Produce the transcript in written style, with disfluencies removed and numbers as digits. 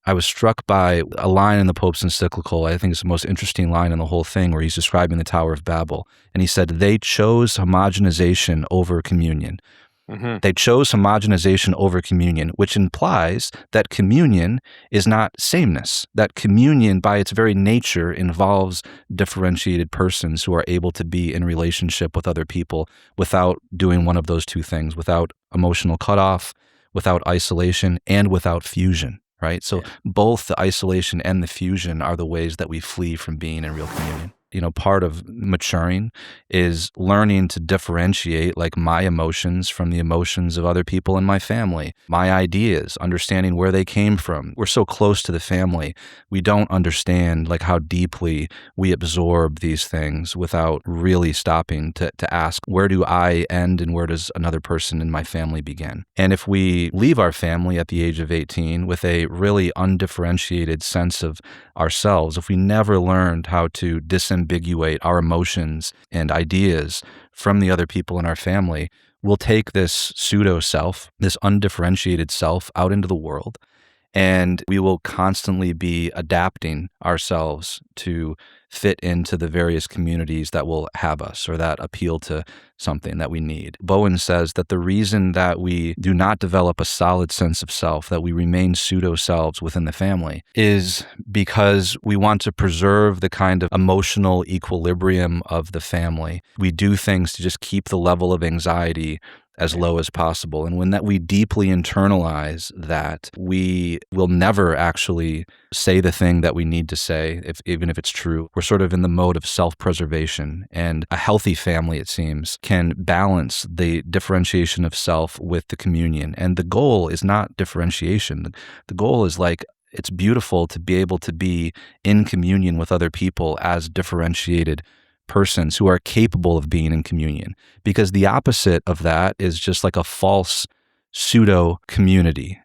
I was struck by a line in the Pope's encyclical. I think it's the most interesting line in the whole thing, where he's describing the Tower of Babel. And he said, they chose homogenization over communion. Mm-hmm. They chose homogenization over communion, which implies that communion is not sameness, that communion by its very nature involves differentiated persons who are able to be in relationship with other people without doing one of those two things, without emotional cutoff, without isolation, and without fusion, right? So both the isolation and the fusion are the ways that we flee from being in real communion. Part of maturing is learning to differentiate like my emotions from the emotions of other people in my family, my ideas, understanding where they came from. We're so close to the family. We don't understand like how deeply we absorb these things without really stopping to ask, where do I end and where does another person in my family begin? And if we leave our family at the age of 18 with a really undifferentiated sense of ourselves, if we never learned how to disambiguate our emotions and ideas from the other people in our family, we'll take this pseudo-self, this undifferentiated self, out into the world, and we will constantly be adapting ourselves to fit into the various communities that will have us or that appeal to something that we need. Bowen says that the reason that we do not develop a solid sense of self, that we remain pseudo-selves within the family, is because we want to preserve the kind of emotional equilibrium of the family. We do things to just keep the level of anxiety as low as possible. And when that we deeply internalize that, we will never actually say the thing that we need to say, even if it's true. We're sort of in the mode of self-preservation. And a healthy family, it seems, can balance the differentiation of self with the communion. And the goal is not differentiation. The goal is like, it's beautiful to be able to be in communion with other people as differentiated persons who are capable of being in communion, because the opposite of that is just like a false pseudo community.